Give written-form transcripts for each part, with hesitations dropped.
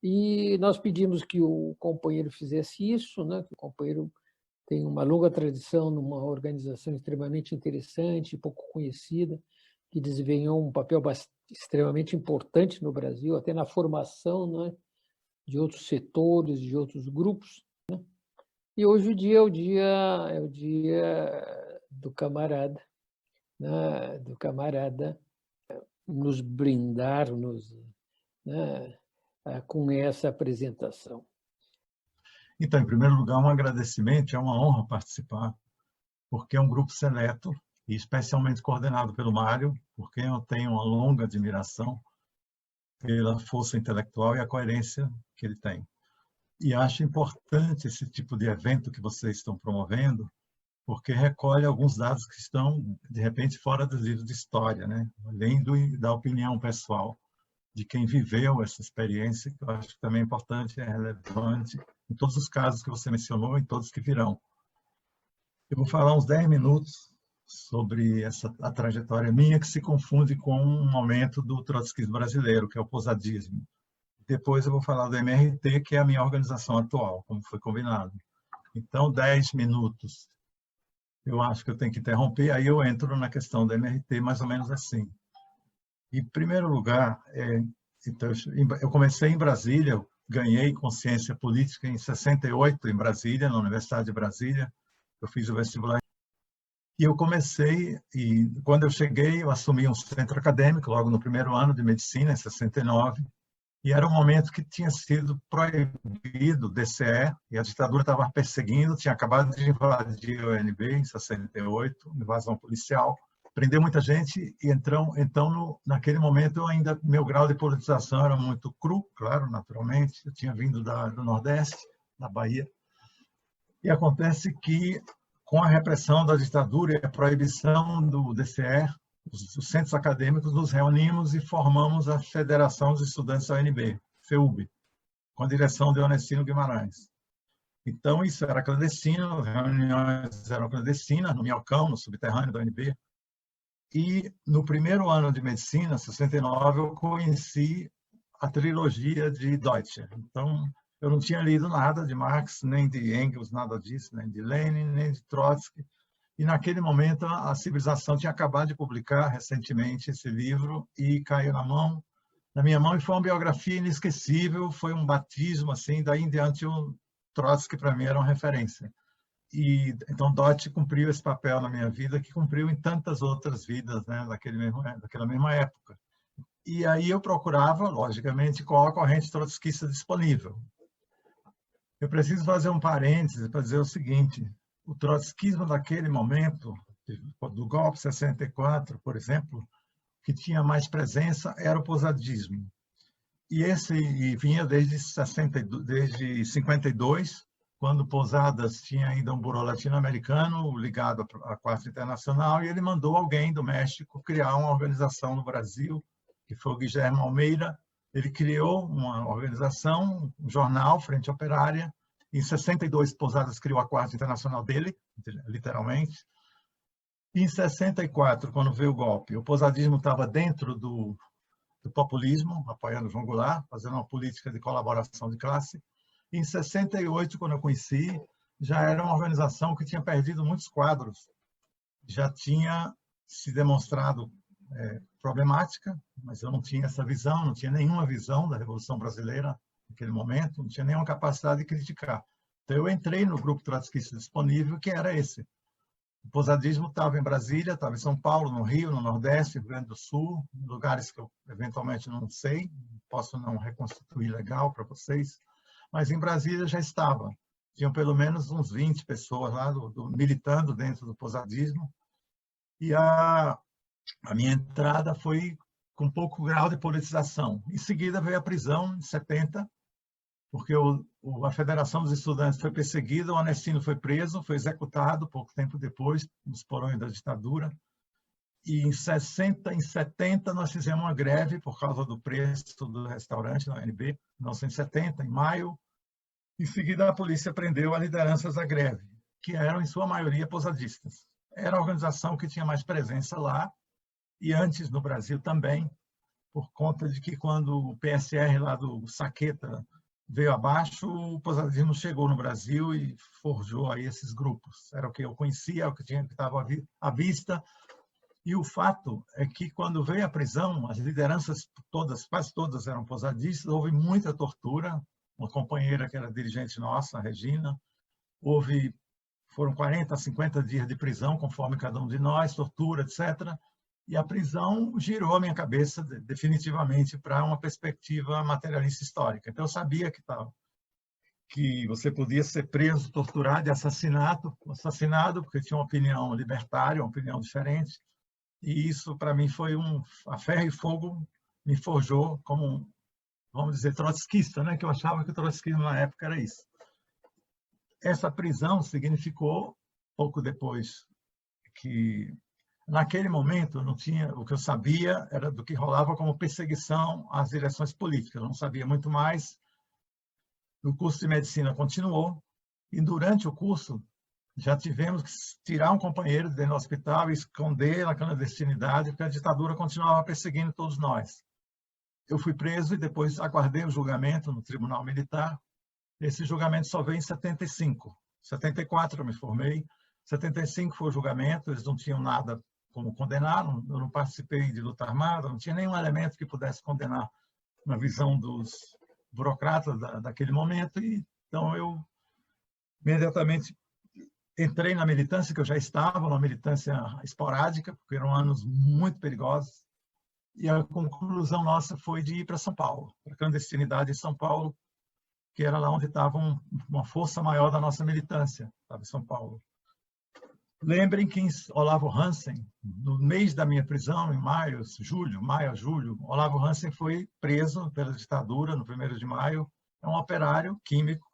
E nós pedimos que o companheiro fizesse isso, né, que o companheiro tem uma longa tradição numa organização extremamente interessante, pouco conhecida, que desempenhou um papel extremamente importante no Brasil, até na formação, né, de outros setores, de outros grupos. E hoje o dia é o dia do camarada, né, nos brindar, né, com essa apresentação. Então, em primeiro lugar, um agradecimento, é uma honra participar, porque é um grupo seleto e especialmente coordenado pelo Mário, por quem eu tenho uma longa admiração pela força intelectual e a coerência que ele tem. E acho importante esse tipo de evento que vocês estão promovendo, porque recolhe alguns dados que estão, de repente, fora dos livros de história, né? Além da opinião pessoal de quem viveu essa experiência, que eu acho que também é importante, é relevante, em todos os casos que você mencionou, em todos que virão. Eu vou falar uns 10 minutos sobre a trajetória minha, que se confunde com um momento do trotskismo brasileiro, que é o posadismo. Depois eu vou falar do MRT, que é a minha organização atual, como foi combinado. Então, 10 minutos. Eu acho que eu tenho que interromper, aí eu entro na questão do MRT, mais ou menos assim. Em primeiro lugar, então, eu comecei em Brasília, eu ganhei consciência política em 68, em Brasília, na Universidade de Brasília. Eu fiz o vestibular. E eu comecei, e quando eu cheguei, eu assumi um centro acadêmico, logo no primeiro ano de medicina, em 69, e era um momento que tinha sido proibido o DCE, e a ditadura estava perseguindo, tinha acabado de invadir o UNB em 68, invasão policial, prendeu muita gente, e então naquele momento, meu grau de politização era muito cru, claro, naturalmente, eu tinha vindo do Nordeste, da Bahia, e acontece que, com a repressão da ditadura e a proibição do DCE, os centros acadêmicos nos reunimos e formamos a Federação dos Estudantes da UNB, FEUB, com a direção de Onestino Guimarães. Então, isso era clandestino, as reuniões eram clandestinas, no Minhocão, no subterrâneo da UNB. E, no primeiro ano de medicina, 69, eu conheci a trilogia de Deutscher. Então, eu não tinha lido nada de Marx, nem de Engels, nada disso, nem de Lenin, nem de Trotsky. E, naquele momento, a Civilização tinha acabado de publicar recentemente esse livro e caiu na minha mão, e foi uma biografia inesquecível, foi um batismo, assim, daí em diante o Trotsky, para mim, era uma referência. E, então, Deutscher cumpriu esse papel na minha vida, que cumpriu em tantas outras vidas, né, daquela mesma época. E aí eu procurava, logicamente, qual a corrente trotskista disponível. Eu preciso fazer um parêntese para dizer o seguinte: o trotskismo daquele momento, do golpe 64, por exemplo, que tinha mais presença era o posadismo. E esse vinha desde 52, quando Posadas tinha ainda um burô latino-americano ligado à Quarta Internacional, e ele mandou alguém do México criar uma organização no Brasil, que foi o Guilherme Almeida. Ele criou uma organização, um jornal, Frente Operária. Em 62, Posadas criou a Quarta Internacional dele, literalmente. E em 64, quando veio o golpe, o posadismo estava dentro do populismo, apoiando João Goulart, fazendo uma política de colaboração de classe. E em 68, quando eu conheci, já era uma organização que tinha perdido muitos quadros, já tinha se demonstrado problemática, mas eu não tinha essa visão, não tinha nenhuma visão da Revolução Brasileira naquele momento, não tinha nenhuma capacidade de criticar. Então, eu entrei no grupo trotskista disponível, que era esse. O posadismo estava em Brasília, estava em São Paulo, no Rio, no Nordeste, no Rio Grande do Sul, lugares que eu eventualmente não sei, posso não reconstituir legal para vocês, mas em Brasília já estava. Tinham pelo menos uns 20 pessoas lá militando dentro do posadismo, e a minha entrada foi com pouco grau de politização. Em seguida veio a prisão, em 70, porque a Federação dos Estudantes foi perseguida, o Onestino foi preso, foi executado pouco tempo depois, nos porões da ditadura. E em 70, nós fizemos uma greve por causa do preço do restaurante na UNB, em 1970, em maio. Em seguida, a polícia prendeu as lideranças da greve, que eram, em sua maioria, posadistas. Era a organização que tinha mais presença lá, e antes no Brasil também. por conta de que quando o PSR lá do Saqueta veio abaixo, o posadismo chegou no Brasil e forjou aí esses grupos. Era o que eu conhecia, o que estava à vista. E o fato é que, quando veio a prisão, as lideranças todas, quase todas eram posadistas, houve muita tortura. Uma companheira que era dirigente nossa, a Regina, foram 40 a 50 dias de prisão, conforme cada um de nós, tortura, etc. E a prisão girou a minha cabeça definitivamente para uma perspectiva materialista histórica. Então, eu sabia que você podia ser preso, torturado e assassinado, porque tinha uma opinião libertária, uma opinião diferente. E isso, para mim, foi a ferro e fogo, me forjou como vamos dizer, trotskista, né? Que eu achava que o trotskismo na época era isso. Essa prisão significou, pouco depois, que naquele momento não tinha, o que eu sabia era do que rolava como perseguição às direções políticas. Eu não sabia muito mais. O curso de medicina continuou e durante o curso já tivemos que tirar um companheiro dentro do hospital e esconder na clandestinidade, porque a ditadura continuava perseguindo todos nós. Eu fui preso e depois aguardei o julgamento no Tribunal Militar. Esse julgamento só veio em 75. 74 eu me formei. 75 foi o julgamento, eles não tinham nada como condenar, eu não participei de luta armada, não tinha nenhum elemento que pudesse condenar na visão dos burocratas daquele momento. E, então, eu imediatamente entrei na militância, que eu já estava, uma militância esporádica, porque eram anos muito perigosos. E a conclusão nossa foi de ir para São Paulo, para a clandestinidade em São Paulo, que era lá onde estava uma força maior da nossa militância, estava em São Paulo. Lembrem que em Olavo Hansen, no mês da minha prisão, em maio a julho, Olavo Hansen foi preso pela ditadura no 1º de maio. É um operário químico,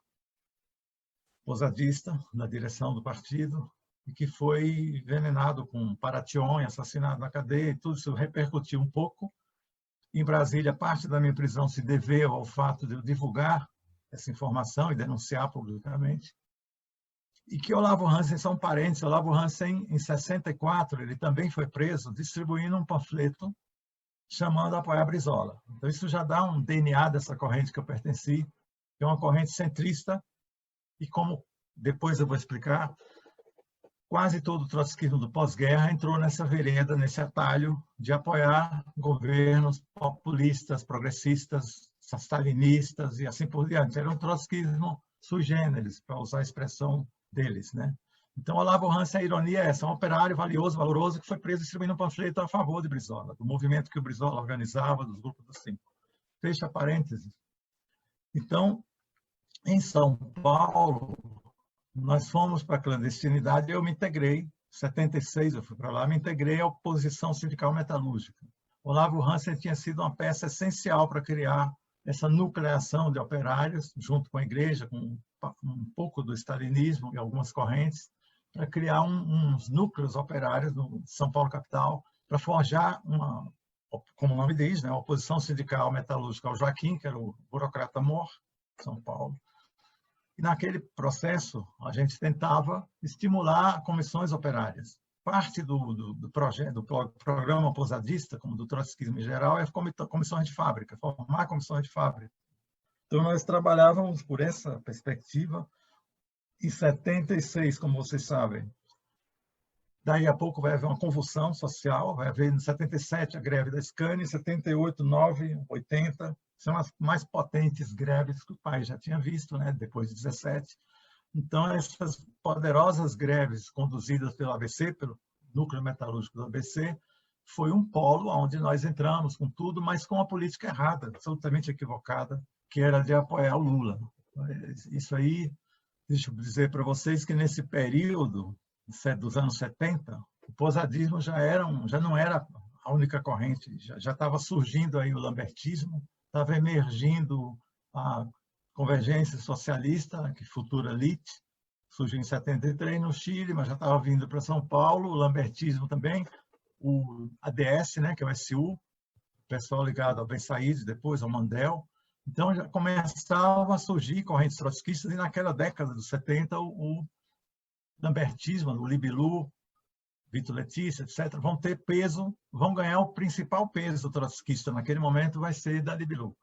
posadista, na direção do partido, e que foi envenenado com paration, assassinado na cadeia, e tudo isso repercutiu um pouco. Em Brasília, parte da minha prisão se deveu ao fato de eu divulgar essa informação e denunciar publicamente. E que Olavo Hansen, são parentes, Olavo Hansen, em 64, ele também foi preso, distribuindo um panfleto chamando a apoiar Brizola. Então, isso já dá um DNA dessa corrente que eu pertenci, que é uma corrente centrista, e como depois eu vou explicar, quase todo o trotskismo do pós-guerra entrou nessa vereda, nesse atalho de apoiar governos populistas, progressistas, stalinistas e assim por diante. Era um trotskismo sui generis, para usar a expressão deles, né? Então, Olavo Hansen, a ironia é essa, um operário valioso, valoroso, que foi preso distribuindo um panfleto a favor de Brizola, do movimento que o Brizola organizava, dos grupos dos 5. Fecha parênteses. Então, em São Paulo, nós fomos para a clandestinidade e eu me integrei. Em 76 eu fui para lá, me integrei à oposição sindical metalúrgica. Olavo Hansen tinha sido uma peça essencial para criar essa nucleação de operários, junto com a igreja, com um pouco do stalinismo e algumas correntes, para criar uns núcleos operários no São Paulo capital, para forjar uma, como o nome diz, né, a oposição sindical metalúrgica ao Joaquim, que era o burocrata mor de São Paulo. E naquele processo, a gente tentava estimular comissões operárias. Parte do programa posadista, como do trotskismo em geral, é comissões de fábrica, formar comissões de fábrica. Então, nós trabalhávamos por essa perspectiva. Em 76, como vocês sabem, daí a pouco vai haver uma convulsão social, vai haver em 77 a greve da Scania, em 78, 9, 80, são as mais potentes greves que o país já tinha visto, né, depois de 17. Então, essas poderosas greves conduzidas pelo ABC, pelo núcleo metalúrgico do ABC, foi um polo onde nós entramos com tudo, mas com a política errada, absolutamente equivocada, que era de apoiar o Lula. Isso aí, deixa eu dizer para vocês que nesse período dos anos 70, o posadismo já não era a única corrente, já estava surgindo aí o lambertismo, estava emergindo a convergência socialista, que futura elite, surgiu em 73 no Chile, mas já estava vindo para São Paulo, o lambertismo também, o ADS, né, que é o SU, o pessoal ligado ao Ben Said, depois ao Mandel. Então, já começavam a surgir correntes trotskistas, e naquela década dos 70, o lambertismo, o Libilu, Vitor Letícia, etc., vão ter peso, vão ganhar o principal peso trotskista naquele momento, vai ser da Libilu.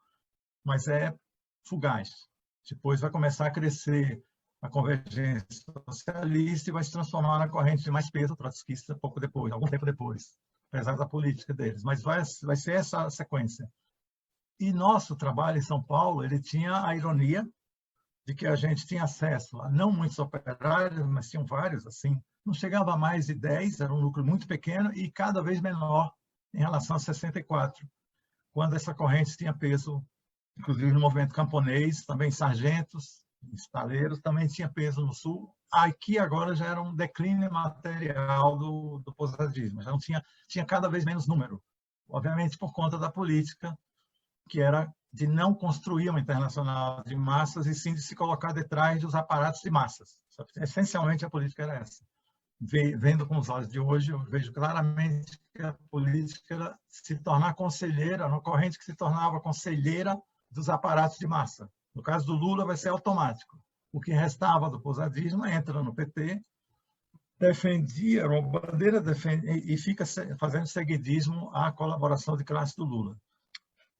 Mas é fugaz. Depois vai começar a crescer a convergência socialista e vai se transformar na corrente de mais peso trotskista pouco depois, algum tempo depois, apesar da política deles. Mas vai ser essa sequência. E nosso trabalho em São Paulo, ele tinha a ironia de que a gente tinha acesso a não muitos operários, mas tinham vários, assim, não chegava a mais de 10, era um núcleo muito pequeno e cada vez menor em relação a 64, quando essa corrente tinha peso, inclusive no movimento camponês, também sargentos, estaleiros, também tinha peso no Sul. Aqui agora já era um declínio material do posadismo, já não tinha cada vez menos número, obviamente por conta da política, que era de não construir uma internacional de massas e sim de se colocar detrás dos aparatos de massas. Essencialmente, a política era essa. Vendo com os olhos de hoje, eu vejo claramente que a política era se tornar conselheira, uma corrente que se tornava conselheira dos aparatos de massa. No caso do Lula, vai ser automático. O que restava do posadismo entra no PT, defendia, uma bandeira e fica fazendo seguidismo à colaboração de classe do Lula.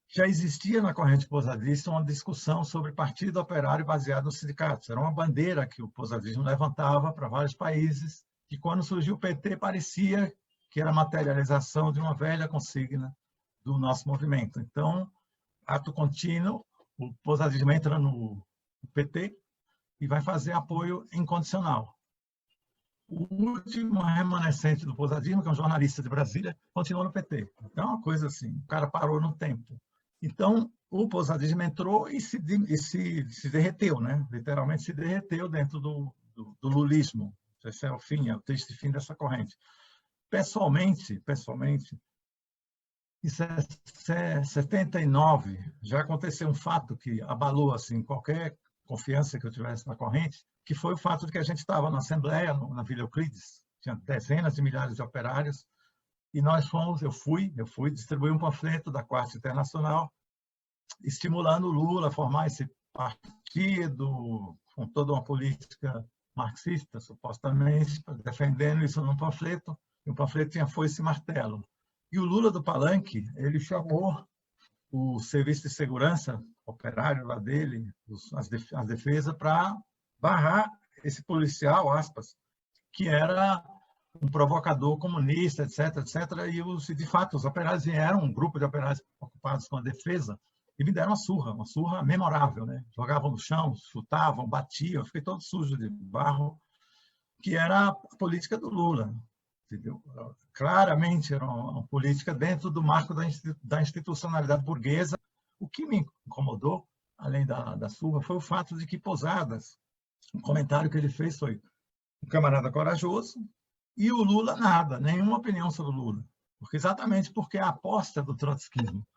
Já existia na corrente posadista uma discussão sobre partido operário baseado nos sindicatos. Era uma bandeira que o posadismo levantava para vários países, que quando surgiu o PT parecia que era a materialização de uma velha consigna do nosso movimento. Então, ato contínuo, o posadismo entra no PT e vai fazer apoio incondicional. O último remanescente do posadismo, que é um jornalista de Brasília, continua no PT. Então, é uma coisa assim, o cara parou no tempo. Então, o posadismo entrou e se derreteu, né? Literalmente se derreteu dentro do lulismo. Esse é o fim, é o triste fim dessa corrente. Pessoalmente, em 79, já aconteceu um fato que abalou assim, qualquer confiança que eu tivesse na corrente, que foi o fato de que a gente estava na Assembleia, na Vila Euclides, tinha dezenas de milhares de operários, e eu fui distribuir um panfleto da Quarta Internacional, estimulando o Lula a formar esse partido com toda uma política marxista, supostamente, defendendo isso num panfleto, e o panfleto tinha foice e martelo. E o Lula do Palanque, ele chamou o serviço de segurança operário lá dele, a defesa, para barrar esse policial, aspas, que era um provocador comunista, etc., etc. E, de fato, os operários vieram, um grupo de operários ocupados com a defesa, e me deram uma surra memorável, né? Jogavam no chão, chutavam, batiam, eu fiquei todo sujo de barro, que era a política do Lula. Entendeu? Claramente era uma política dentro do marco da institucionalidade burguesa. O que me incomodou, além da surra, foi o fato de que Posadas, o comentário que ele fez foi um camarada corajoso, e o Lula nada, nenhuma opinião sobre o Lula. Exatamente porque a aposta do trotskismo,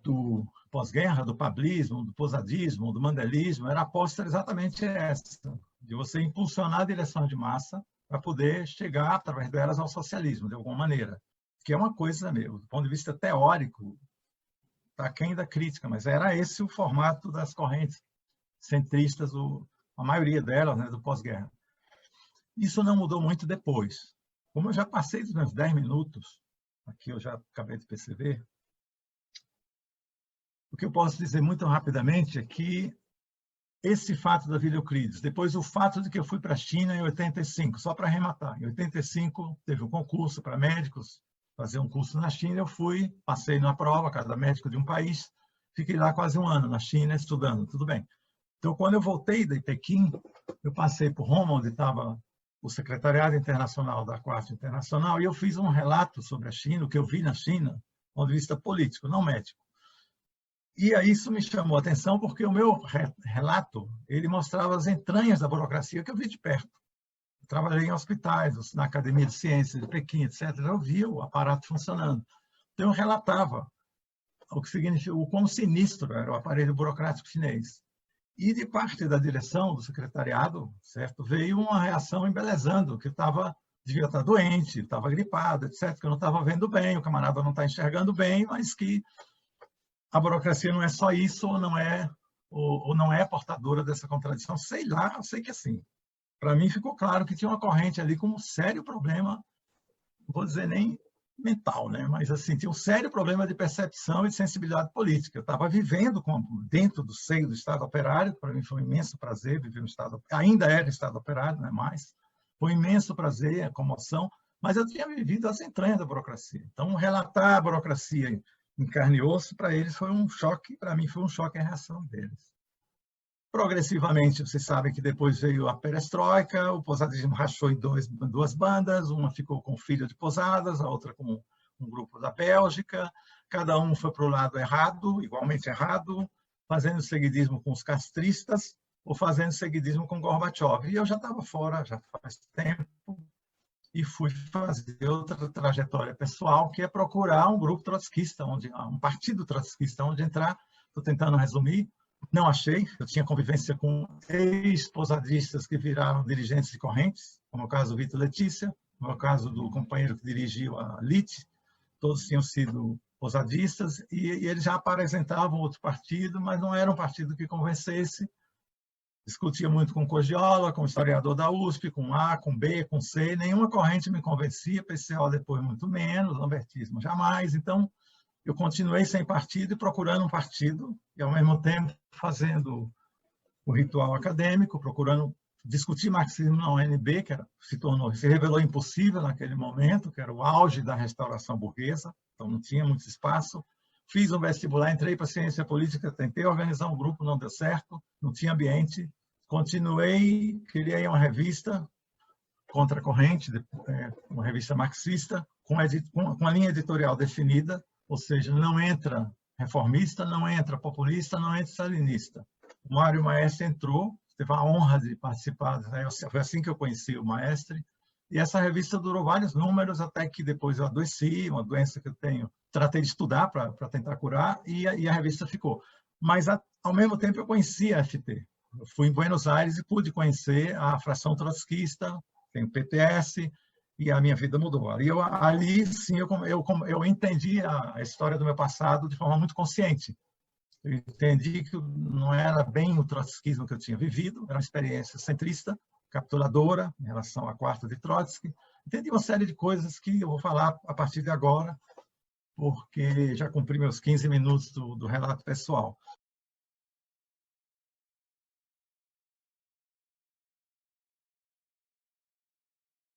do pós-guerra, do pablismo, do posadismo, do mandelismo, era a aposta exatamente essa, de você impulsionar a direção de massa para poder chegar, através delas, ao socialismo, de alguma maneira. Que é uma coisa, do ponto de vista teórico, está aquém da crítica, mas era esse o formato das correntes centristas, a maioria delas, né, do pós-guerra. Isso não mudou muito depois. Como eu já passei dos meus 10 minutos, aqui eu já acabei de perceber, o que eu posso dizer muito rapidamente é que esse fato da Vila Euclides, depois o fato de que eu fui para a China em 85, só para arrematar. Em 85 teve um concurso para médicos, fazer um curso na China, eu fui, passei na prova, cada médico de um país, fiquei lá quase um ano na China estudando, tudo bem. Então, quando eu voltei de Pequim, eu passei por Roma, onde estava o Secretariado Internacional da Quarta Internacional, e eu fiz um relato sobre a China, o que eu vi na China, do ponto de vista político, não médico. E aí isso me chamou a atenção, porque o meu relato ele mostrava as entranhas da burocracia que eu vi de perto. Eu trabalhei em hospitais, na Academia de Ciências de Pequim, etc. Eu via o aparato funcionando. Então, eu relatava o que significa, o quão sinistro era o aparelho burocrático chinês. E, de parte da direção do secretariado, certo, veio uma reação embelezando, que devia estar doente, estava gripado, etc., que eu não estava vendo bem, o camarada não está enxergando bem, mas que a burocracia não é só isso, ou não é portadora dessa contradição. Sei lá, eu sei que assim, para mim ficou claro que tinha uma corrente ali com um sério problema, não vou dizer nem mental, né? Mas assim, tinha um sério problema de percepção e de sensibilidade política. Eu estava vivendo dentro do seio do Estado Operário, para mim foi um imenso prazer viver no Estado, ainda era Estado Operário, não é mais. Foi um imenso prazer, a comoção, mas eu tinha vivido as entranhas da burocracia. Então, relatar a burocracia em carne e osso, para eles foi um choque, para mim foi um choque a reação deles. Progressivamente, vocês sabem que depois veio a perestroika, o posadismo rachou em duas bandas, uma ficou com o Filho de Posadas, a outra com um grupo da Bélgica, cada um foi para o lado errado, igualmente errado, fazendo seguidismo com os castristas ou fazendo seguidismo com Gorbachev. E eu já estava fora, já faz tempo, e fui fazer outra trajetória pessoal, que é procurar um grupo trotskista, um partido trotskista onde entrar. Estou tentando resumir. Não achei, eu tinha convivência com ex-posadistas que viraram dirigentes de correntes, como o caso do Vitor Letícia, como o caso do companheiro que dirigiu a LIT, todos tinham sido posadistas, e eles já apresentavam outro partido, mas não era um partido que convencesse. Discutia muito com Cogiola, com o historiador da USP, com A, com B, com C, nenhuma corrente me convencia, PCO depois muito menos, lambertismo jamais, então eu continuei sem partido e procurando um partido, e ao mesmo tempo fazendo o ritual acadêmico, procurando discutir marxismo na UNB, que se revelou impossível naquele momento, que era o auge da restauração burguesa, então não tinha muito espaço. Fiz um vestibular, entrei para ciência política, tentei organizar um grupo, não deu certo, não tinha ambiente. Continuei, criei uma revista contra a corrente, uma revista marxista, com a linha editorial definida, ou seja, não entra reformista, não entra populista, não entra stalinista. O Mário Maestre entrou, teve a honra de participar, foi assim que eu conheci o Maestre, e essa revista durou vários números, até que depois eu adoeci, uma doença que eu tenho, tratei de estudar para tentar curar, e a revista ficou. Mas, ao mesmo tempo, eu conheci a FT. Eu fui em Buenos Aires e pude conhecer a fração trotskista, tem o PTS, e a minha vida mudou. Ali sim, eu entendi a história do meu passado de forma muito consciente. Eu entendi que não era bem o trotskismo que eu tinha vivido, era uma experiência centrista, capturadora, em relação à quarta de Trotsky. Entendi uma série de coisas que eu vou falar a partir de agora, porque já cumpri meus 15 minutos do relato pessoal.